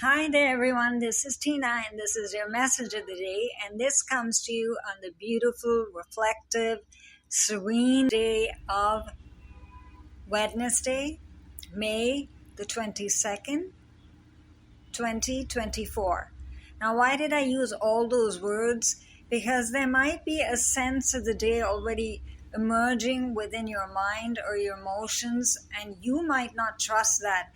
Hi there, everyone. This is Tina, and this is your message of the day. And this comes to you on the beautiful, reflective, serene day of Wednesday, May the 22nd, 2024. Now, why did I use all those words? Because there might be a sense of the day already emerging within your mind or your emotions, and you might not trust that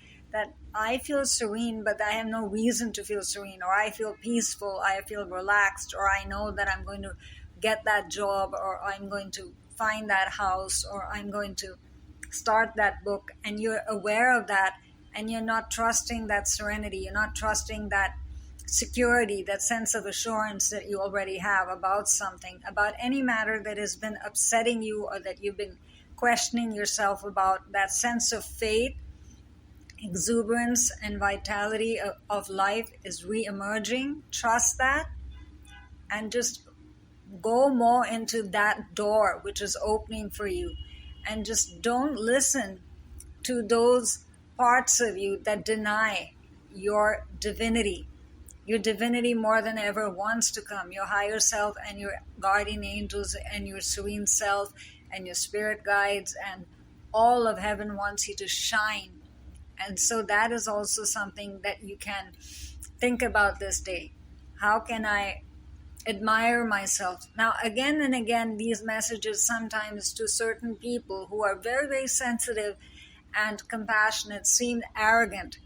I feel serene, but I have no reason to feel serene, or I feel peaceful, I feel relaxed, or I know that I'm going to get that job, or I'm going to find that house, or I'm going to start that book, and you're aware of that, and you're not trusting that serenity, you're not trusting that security, that sense of assurance that you already have about something, about any matter that has been upsetting you or that you've been questioning yourself about. That sense of faith, exuberance, and vitality of life is re-emerging. Trust that, and just go more into that door which is opening for you, and just don't listen to those parts of you that deny your divinity more than ever wants to come, your higher self and your guardian angels and your serene self and your spirit guides, and all of heaven wants you to shine. And so that is also something that you can think about this day. How can I admire myself? Now, again and again, these messages sometimes to certain people who are very, very sensitive and compassionate seem arrogant,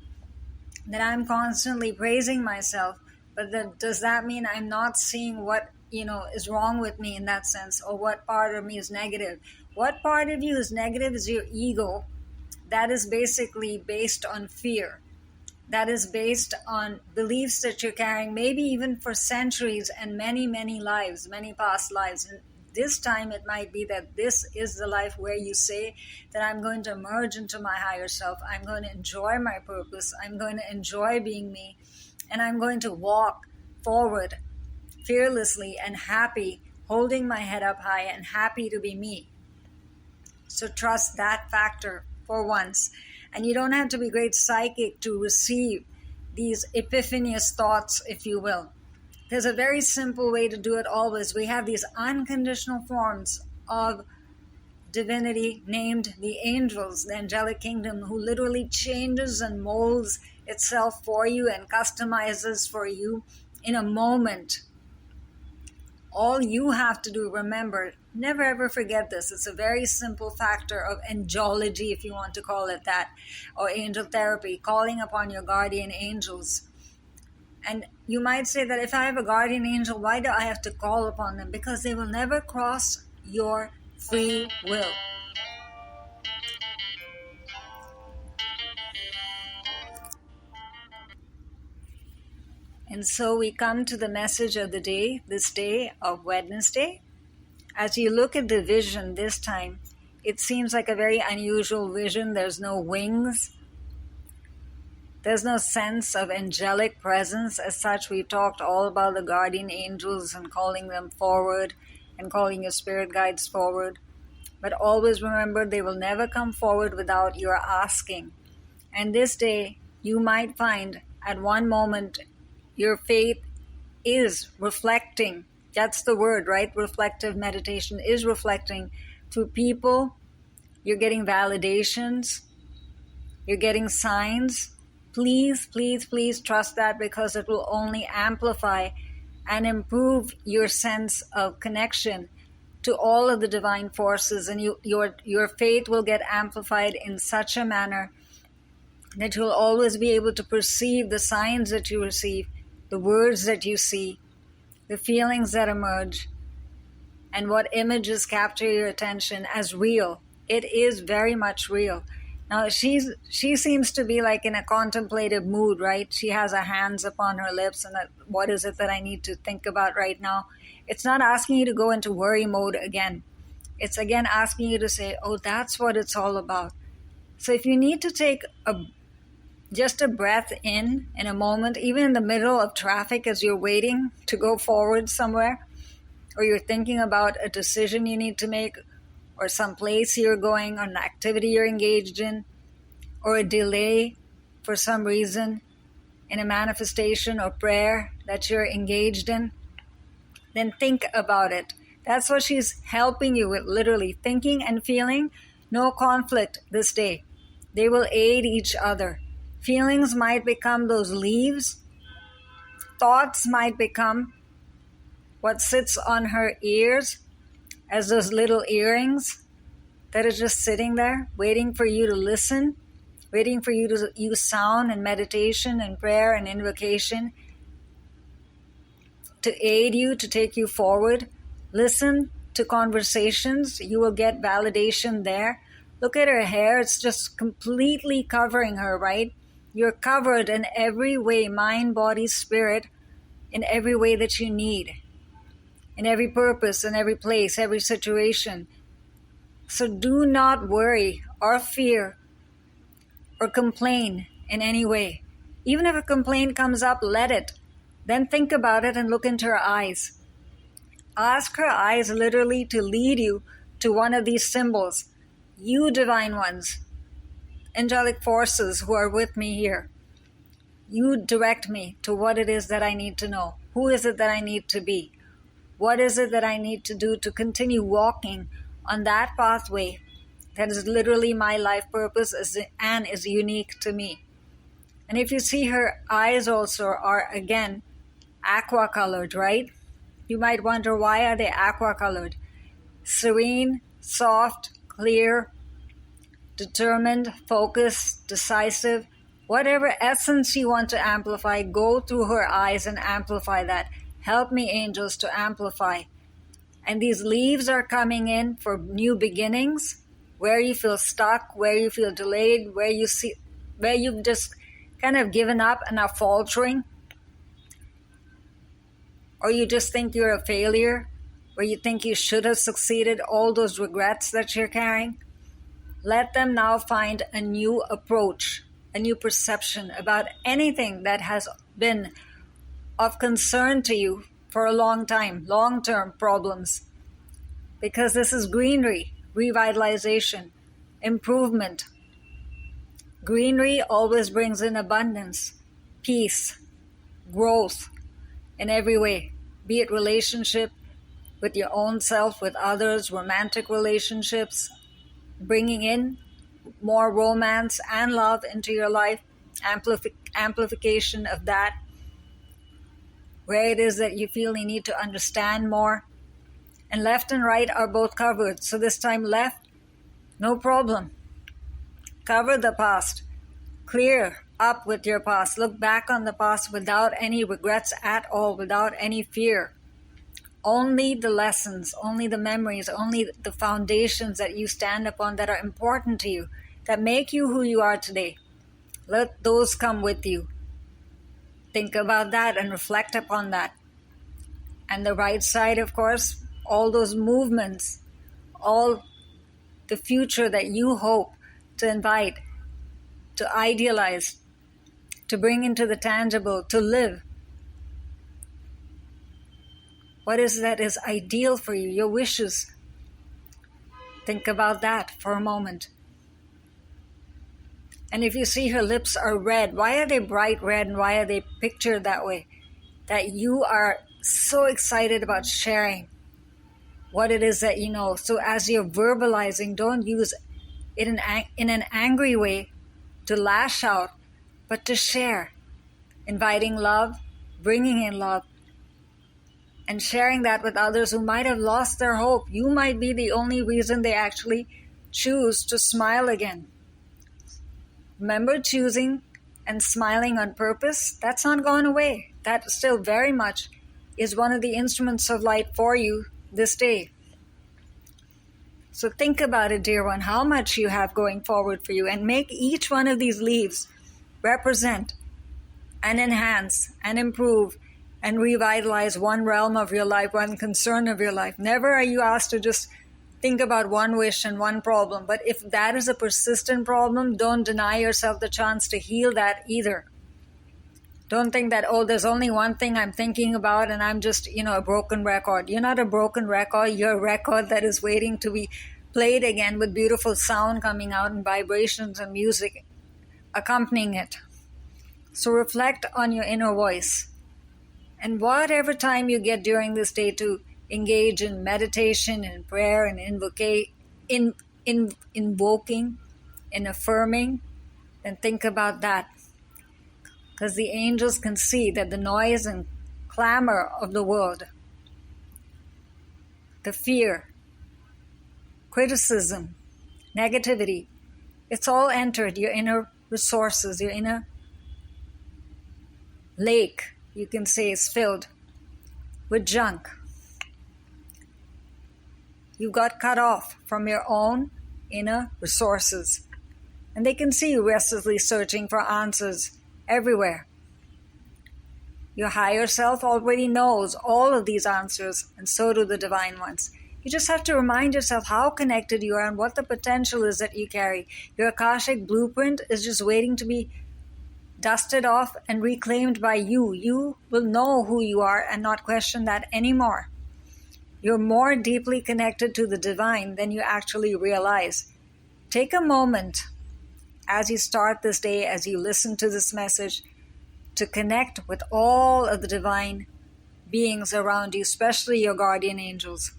that I'm constantly praising myself, but does that mean I'm not seeing what is wrong with me in that sense, or what part of me is negative? What part of you is negative is your ego. That is basically based on fear. That is based on beliefs that you're carrying, maybe even for centuries and many, many lives, many past lives. And this time it might be that this is the life where you say that I'm going to emerge into my higher self. I'm going to enjoy my purpose. I'm going to enjoy being me. And I'm going to walk forward fearlessly and happy, holding my head up high and happy to be me. So trust that factor for once. And you don't have to be great psychic to receive these epiphanious thoughts, if you will. There's a very simple way to do it always. We have these unconditional forms of divinity named the angels, the angelic kingdom, who literally changes and molds itself for you and customizes for you in a moment. All you have to do, remember, never ever forget this. It's a very simple factor of angelology, if you want to call it that, or angel therapy, calling upon your guardian angels. And you might say that if I have a guardian angel, why do I have to call upon them? Because they will never cross your free will. And so we come to the message of the day, this day of Wednesday. As you look at the vision this time, it seems like a very unusual vision. There's no wings. There's no sense of angelic presence as such. We talked all about the guardian angels and calling them forward and calling your spirit guides forward. But always remember, they will never come forward without your asking. And this day, you might find at one moment your faith is reflecting. That's the word, right? Reflective meditation is reflecting through people. You're getting validations. You're getting signs. Please, please, please trust that, because it will only amplify and improve your sense of connection to all of the divine forces. And your faith will get amplified in such a manner that you'll always be able to perceive the signs that you receive, the words that you see, the feelings that emerge, and what images capture your attention as real. It is very much real. Now, she seems to be like in a contemplative mood, right? She has her hands upon her lips, and what is it that I need to think about right now? It's not asking you to go into worry mode again. It's again asking you to say, oh, that's what it's all about. So if you need to take just a breath in a moment, even in the middle of traffic as you're waiting to go forward somewhere, or you're thinking about a decision you need to make, or some place you're going, or an activity you're engaged in, or a delay for some reason, in a manifestation or prayer that you're engaged in, then think about it. That's what she's helping you with, literally thinking and feeling. No conflict this day. They will aid each other. Feelings might become those leaves. Thoughts might become what sits on her ears as those little earrings that are just sitting there, waiting for you to listen, waiting for you to use sound and meditation and prayer and invocation to aid you, to take you forward. Listen to conversations. You will get validation there. Look at her hair. It's just completely covering her, right? You're covered in every way, mind, body, spirit, in every way that you need, in every purpose, in every place, every situation. So do not worry or fear or complain in any way. Even if a complaint comes up, let it. Then think about it and look into her eyes. Ask her eyes literally to lead you to one of these symbols. You divine ones, angelic forces who are with me here, you direct me to what it is that I need to know. Who is it that I need to be? What is it that I need to do to continue walking on that pathway that is literally my life purpose and is unique to me? And if you see, her eyes also are, again, aqua colored, right? You might wonder, why are they aqua colored? Serene, soft, clear, determined, focused, decisive. Whatever essence you want to amplify, go through her eyes and amplify that. Help me, angels, to amplify. And these leaves are coming in for new beginnings, where you feel stuck, where you feel delayed, where you've just kind of given up and are faltering, or you just think you're a failure, or you think you should have succeeded, all those regrets that you're carrying. Let them now find a new approach, a new perception about anything that has been of concern to you for a long time, long-term problems. Because this is greenery, revitalization, improvement. Greenery always brings in abundance, peace, growth in every way, be it relationship with your own self, with others, romantic relationships, bringing in more romance and love into your life, amplification of that, where it is that you feel you need to understand more. And left and right are both covered. So this time left, no problem. Cover the past. Clear up with your past. Look back on the past without any regrets at all, without any fear. Only the lessons, only the memories, only the foundations that you stand upon that are important to you, that make you who you are today. Let those come with you. Think about that and reflect upon that. And the right side, of course, all those movements, all the future that you hope to invite, to idealize, to bring into the tangible, to live. What is that is ideal for you, your wishes? Think about that for a moment. And if you see her lips are red, why are they bright red and why are they pictured that way? That you are so excited about sharing what it is that you know. So as you're verbalizing, don't use it in an angry way to lash out, but to share, inviting love, bringing in love, and sharing that with others who might have lost their hope. You might be the only reason they actually choose to smile again. Remember, choosing and smiling on purpose, that's not gone away. That still very much is one of the instruments of light for you this day. So think about it, dear one, how much you have going forward for you, and make each one of these leaves represent and enhance and improve and revitalize one realm of your life, one concern of your life. Never are you asked to just think about one wish and one problem. But if that is a persistent problem, don't deny yourself the chance to heal that either. Don't think that, oh, there's only one thing I'm thinking about and I'm just, a broken record. You're not a broken record. You're a record that is waiting to be played again with beautiful sound coming out and vibrations and music accompanying it. So reflect on your inner voice. And whatever time you get during this day to engage in meditation and prayer and invoking and affirming, then think about that. Because the angels can see that the noise and clamor of the world, the fear, criticism, negativity, it's all entered your inner resources, your inner lake, you can say, is filled with junk. You got cut off from your own inner resources. And they can see you restlessly searching for answers everywhere. Your higher self already knows all of these answers, and so do the divine ones. You just have to remind yourself how connected you are and what the potential is that you carry. Your Akashic blueprint is just waiting to be dusted off and reclaimed by you. You will know who you are and not question that anymore. You're more deeply connected to the divine than you actually realize. Take a moment as you start this day, as you listen to this message, to connect with all of the divine beings around you, especially your guardian angels.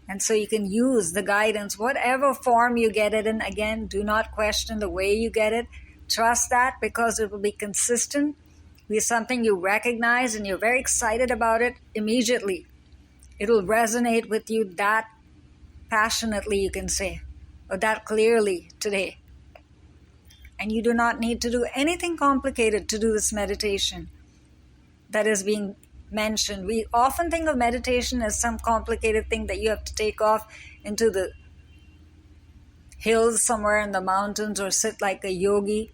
And so you can use the guidance, whatever form you get it in. Again, do not question the way you get it. Trust that, because it will be consistent, be something you recognize and you're very excited about it immediately. It'll resonate with you that passionately, you can say, or that clearly today. And you do not need to do anything complicated to do this meditation that is being mentioned. We often think of meditation as some complicated thing that you have to take off into the hills somewhere in the mountains or sit like a yogi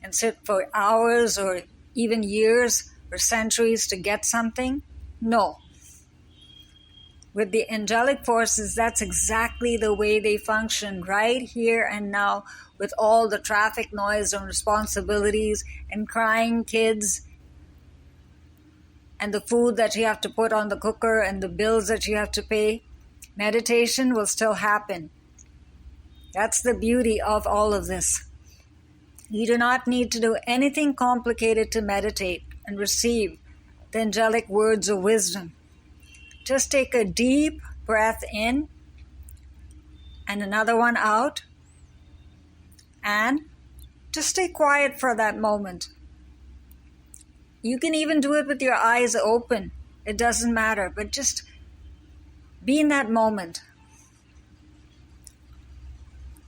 and sit for hours or even years or centuries to get something. No. With the angelic forces, that's exactly the way they function right here and now, with all the traffic noise and responsibilities and crying kids and the food that you have to put on the cooker and the bills that you have to pay. Meditation will still happen. That's the beauty of all of this. You do not need to do anything complicated to meditate and receive the angelic words of wisdom. Just take a deep breath in and another one out, and just stay quiet for that moment. You can even do it with your eyes open. It doesn't matter, but just be in that moment.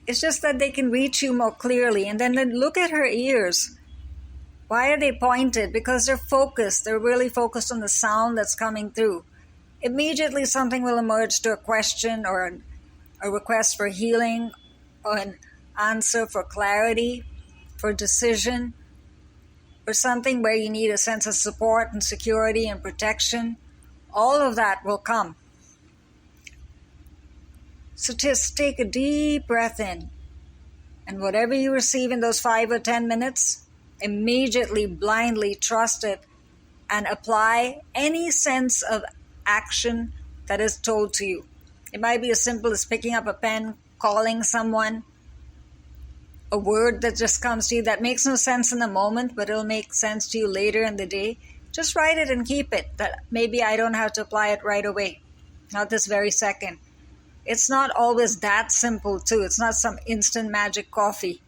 It's just that they can reach you more clearly. And then look at her ears. Why are they pointed? Because they're focused. They're really focused on the sound that's coming through. Immediately something will emerge to a question or a request for healing or an answer for clarity, for decision, or something where you need a sense of support and security and protection. All of that will come. So just take a deep breath in, and whatever you receive in those 5 or 10 minutes, immediately blindly trust it and apply any sense of action that is told to you. It might be as simple as picking up a pen, calling someone, a word that just comes to you that makes no sense in the moment, but it'll make sense to you later in the day. Just write it and keep it, that maybe I don't have to apply it right away, not this very second. It's not always that simple too. It's not some instant magic coffee.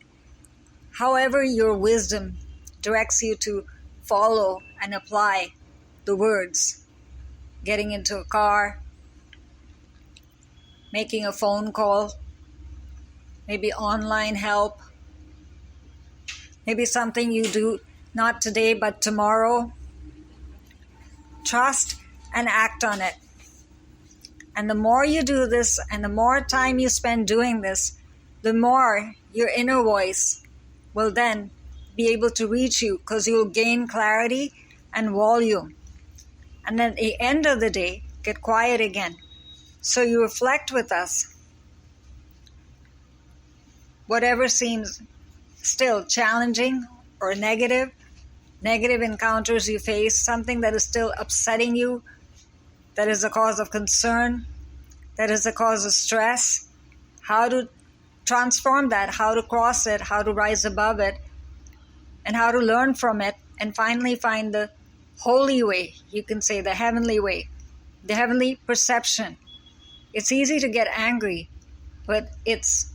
However, your wisdom directs you to follow and apply the words. Getting into a car, making a phone call, maybe online help, maybe something you do not today but tomorrow. Trust and act on it. And the more you do this and the more time you spend doing this, the more your inner voice will then be able to reach you, because you'll gain clarity and volume. And then at the end of the day, get quiet again. So you reflect with us. Whatever seems still challenging or negative encounters you face, something that is still upsetting you, that is a cause of concern, that is a cause of stress, how to transform that, how to cross it, how to rise above it. and how to learn from it, and finally find the holy way, you can say the heavenly way, the heavenly perception. It's easy to get angry, but it's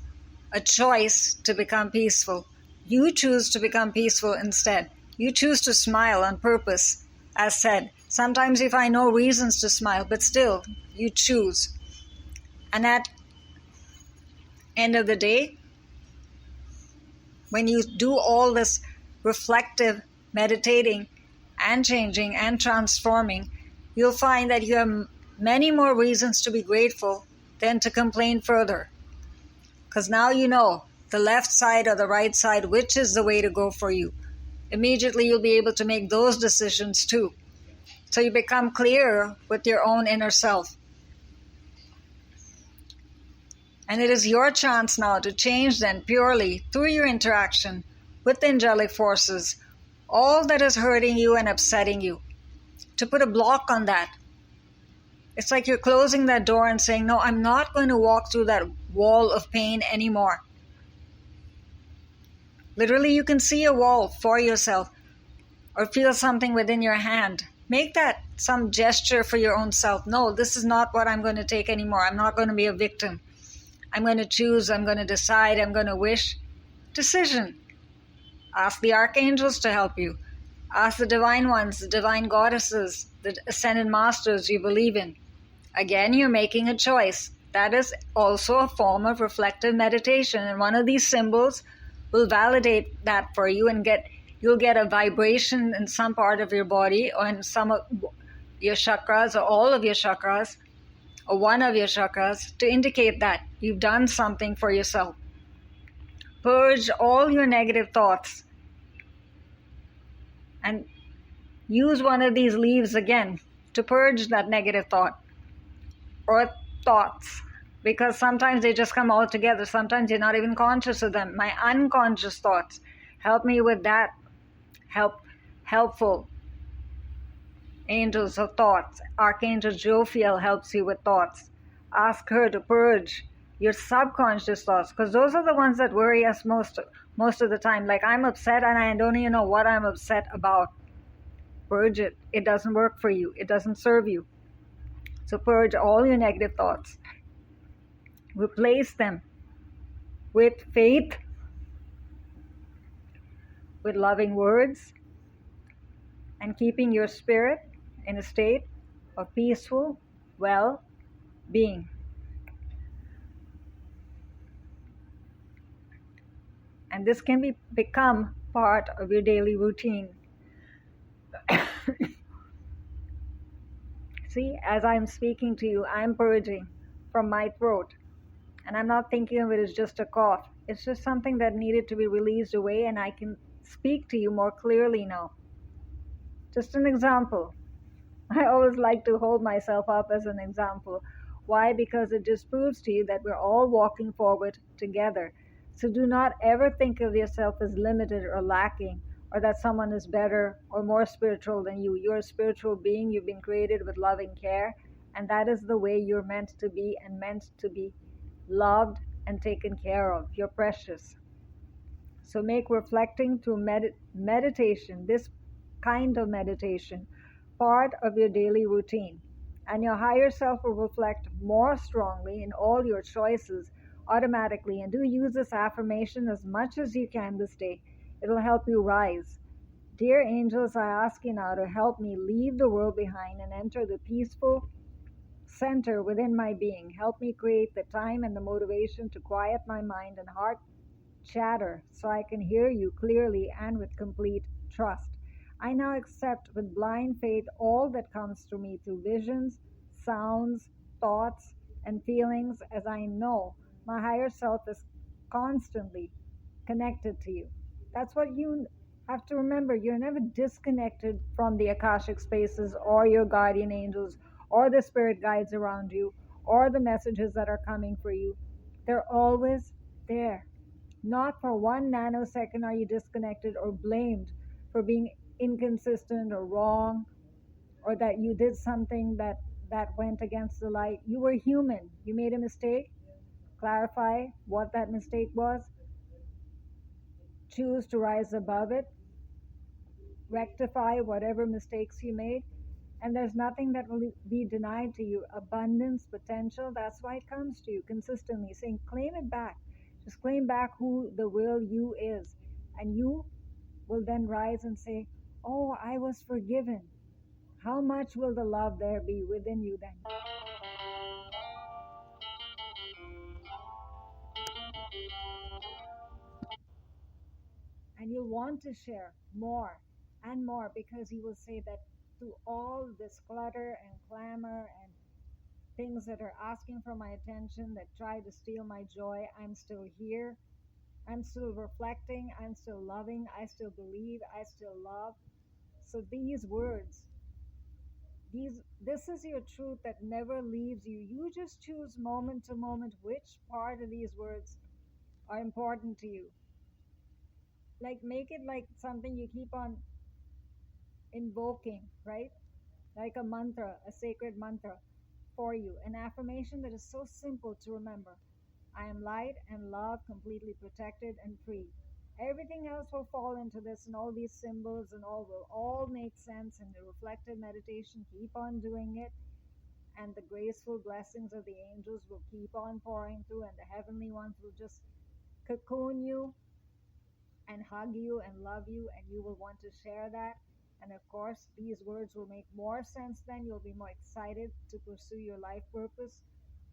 a choice to become peaceful. You choose to become peaceful instead. You choose to smile on purpose, as said. Sometimes you find no reasons to smile, but still, you choose. And at end of the day, when you do all this reflective meditating and changing and transforming, you'll find that you have many more reasons to be grateful than to complain further. Because now you know the left side or the right side, which is the way to go for you. Immediately you'll be able to make those decisions too. So you become clearer with your own inner self. And it is your chance now to change then purely through your interaction with the angelic forces, all that is hurting you and upsetting you, to put a block on that. It's like you're closing that door and saying, no, I'm not going to walk through that wall of pain anymore. Literally, you can see a wall for yourself or feel something within your hand. Make that some gesture for your own self. No, this is not what I'm going to take anymore. I'm not going to be a victim. I'm going to choose, I'm going to decide, I'm going to wish. Decision. Ask the archangels to help you. Ask the divine ones, the divine goddesses, the ascended masters you believe in. Again, you're making a choice. That is also a form of reflective meditation. And one of these symbols will validate that for you, and you'll get a vibration in some part of your body or in some of your chakras or all of your chakras or one of your chakras to indicate that you've done something for yourself. Purge all your negative thoughts and use one of these leaves again to purge that negative thought or thoughts, because sometimes they just come all together. Sometimes you're not even conscious of them. My unconscious thoughts, help me with that. Helpful angels of thoughts. Archangel Jophiel helps you with thoughts. Ask her to purge your subconscious thoughts, because those are the ones that worry us most of the time. Like, I'm upset and I don't even know what I'm upset about. Purge it. It doesn't work for you. It doesn't serve you. So purge all your negative thoughts. Replace them with faith, with loving words, and keeping your spirit in a state of peaceful well-being. And this can become part of your daily routine. See, as I'm speaking to you, I'm purging from my throat. And I'm not thinking of it as just a cough. It's just something that needed to be released away, and I can speak to you more clearly now. Just an example. I always like to hold myself up as an example. Why? Because it just proves to you that we're all walking forward together. So do not ever think of yourself as limited or lacking, or that someone is better or more spiritual than you. You're a spiritual being. You've been created with loving care, and that is the way you're meant to be, and meant to be loved and taken care of. You're precious. So make reflecting through meditation, this kind of meditation, part of your daily routine. And your higher self will reflect more strongly in all your choices automatically. And do use this affirmation as much as you can this day. It'll help you rise. Dear angels, I ask you now to help me leave the world behind and enter the peaceful center within my being. Help me create the time and the motivation to quiet my mind and heart chatter so I can hear you clearly and with complete trust. I now accept with blind faith all that comes to me through visions, sounds, thoughts, and feelings, as I know my higher self is constantly connected to you. That's what you have to remember. You're never disconnected from the Akashic spaces or your guardian angels or the spirit guides around you or the messages that are coming for you. They're always there. Not for 1 nanosecond are you disconnected or blamed for being inconsistent or wrong, or that you did something that went against the light. You were human. You made a mistake. Clarify what that mistake was. Choose to rise above it rectify whatever mistakes you made. And there's nothing that will be denied to you. Abundance, potential, that's why it comes to you consistently, saying, claim it back. Just claim back who the real you is. And you will then rise and say, oh, I was forgiven. How much will the love there be within you then? And you'll want to share more and more, because you will say that through all this clutter and clamor and things that are asking for my attention, that try to steal my joy, I'm still here. I'm still reflecting. I'm still loving. I still believe. I still love. So these words, this is your truth that never leaves you. You just choose moment to moment which part of these words are important to you. Like, make it like something you keep on invoking, right? Like a mantra, a sacred mantra for you, an affirmation that is so simple to remember. I am light and love, completely protected and free. Everything else will fall into this, and all these symbols and all will all make sense in the reflective meditation. Keep on doing it, and the graceful blessings of the angels will keep on pouring through, and the heavenly ones will just cocoon you and hug you and love you, and you will want to share that. And of course, these words will make more sense then. You'll be more excited to pursue your life purpose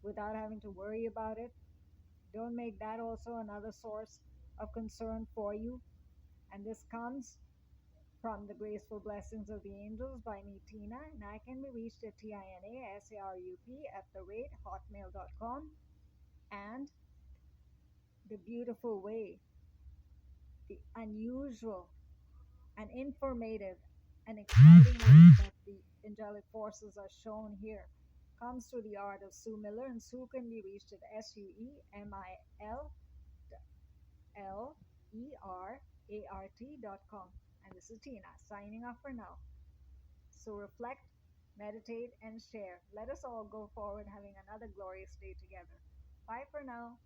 without having to worry about it. Don't make that also another source of concern for you. And this comes from the graceful blessings of the angels by me, Tina, and I can be reached at tinasarp@hotmail.com. And the beautiful way, the unusual and informative and exciting way that the angelic forces are shown here comes through the art of Sue Miller, and Sue can be reached at SUEMILLERART.com. And this is Tina signing off for now. So reflect, meditate, and share. Let us all go forward having another glorious day together. Bye for now.